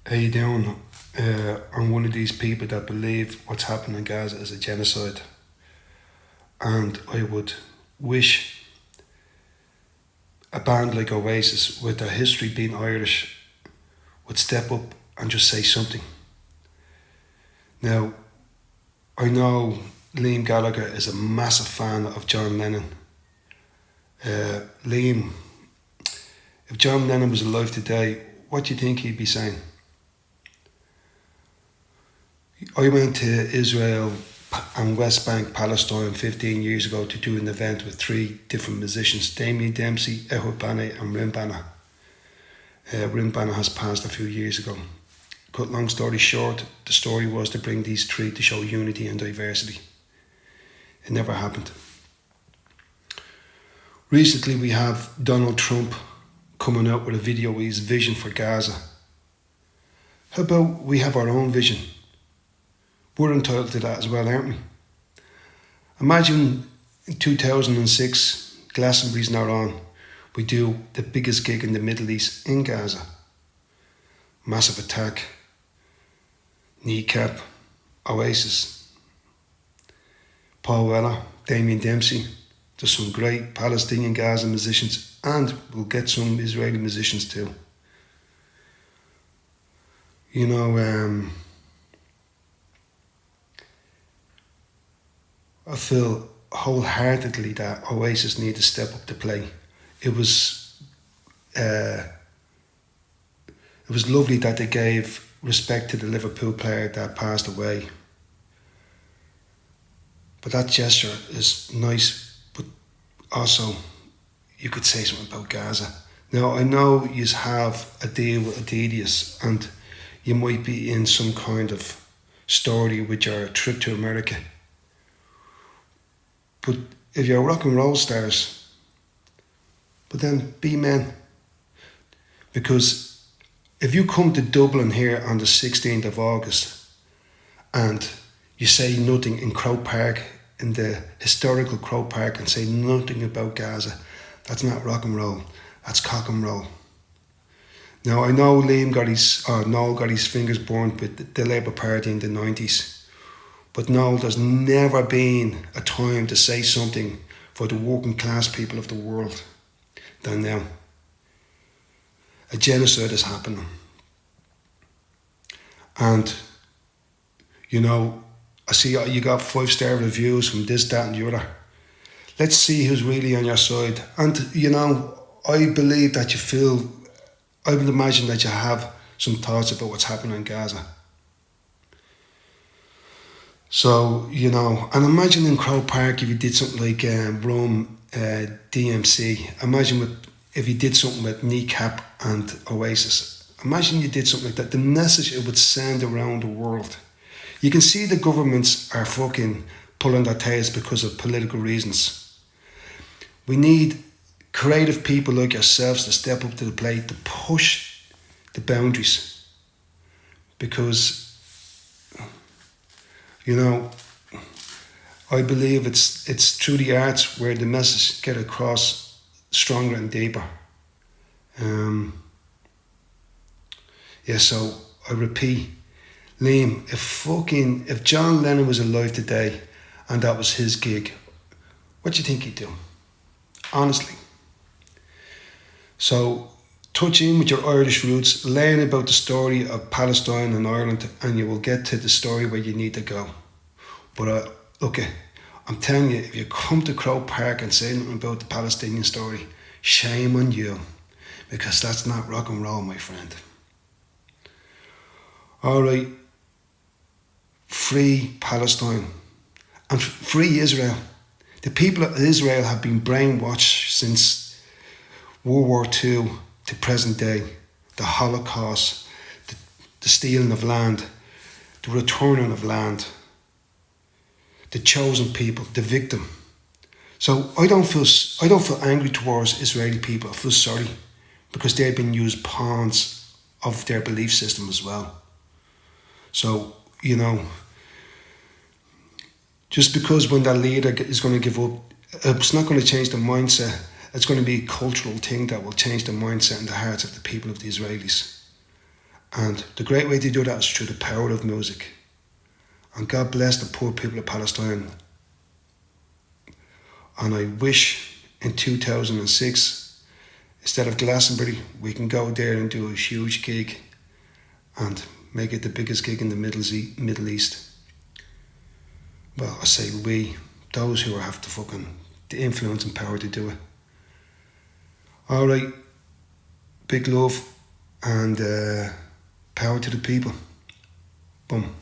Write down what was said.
How you doing? I'm one of these people that believe what's happening in Gaza is a genocide, and I would wish a band like Oasis, with their history being Irish, would step up and just say something. Now, I know Liam Gallagher is a massive fan of John Lennon. Liam, if John Lennon was alive today, what do you think he'd be saying? I went to Israel and West Bank, Palestine 15 years ago to do an event with three different musicians, Damien Dempsey, Ehud Banneh and Rim Banneh. Rim Banneh has passed a few years ago. Cut long story short, the story was to bring these three to show unity and diversity. It never happened. Recently we have Donald Trump coming out with a video with his vision for Gaza. How about we have our own vision? We're entitled to that as well, aren't we? Imagine in 2006, Glastonbury's now on, we do the biggest gig in the Middle East in Gaza. Massive Attack, Kneecap, Oasis, Paul Weller, Damien Dempsey. There's some great Palestinian Gaza musicians, and we'll get some Israeli musicians too. You know, I feel wholeheartedly that Oasis need to step up to play. It was lovely that they gave respect to the Liverpool player that passed away. But that gesture is nice, but also you could say something about Gaza. Now I know you have a deal with Adidas and you might be in some kind of story with your trip to America. But if you're rock and roll stars, but then be men. Because if you come to Dublin here on the 16th of August and you say nothing in Croke Park, in the historical Croke Park, and say nothing about Gaza, that's not rock and roll, that's cock and roll. Now I know Noel got his fingers burnt with the Labour Party in the 90s. But no, there's never been a time to say something for the working class people of the world than now. A genocide is happening. And, you know, I see you got 5-star reviews from this, that and the other. Let's see who's really on your side. And, you know, I believe that I would imagine that you have some thoughts about what's happening in Gaza. So, you know, and imagine in Croke Park if you did something like Rome DMC. Imagine if you did something with Kneecap and Oasis. Imagine you did something like that. The message it would send around the world. You can see the governments are fucking pulling their tails because of political reasons. We need creative people like yourselves to step up to the plate, to push the boundaries. Because, you know, I believe it's through the arts where the message get across stronger and deeper. So I repeat, Liam, if John Lennon was alive today and that was his gig, what do you think he'd do? Honestly. So touch in with your Irish roots, learn about the story of Palestine and Ireland, and you will get to the story where you need to go. But look, I'm telling you, if you come to Croke Park and say nothing about the Palestinian story, shame on you, because that's not rock and roll, my friend. All right, free Palestine and free Israel. The people of Israel have been brainwashed since World War II to present day. The Holocaust, the stealing of land, the returning of land, the chosen people, the victim. So I don't feel angry towards Israeli people. I feel sorry because they've been used pawns of their belief system as well. So, you know, just because when that leader is going to give up, it's not going to change the mindset. It's going to be a cultural thing that will change the mindset and the hearts of the people of the Israelis. And the great way to do that is through the power of music. And God bless the poor people of Palestine. And I wish in 2006, instead of Glastonbury, we can go there and do a huge gig and make it the biggest gig in the Middle East. Well, I say we, those who have the influence and power to do it. Alright, big love and power to the people. Boom.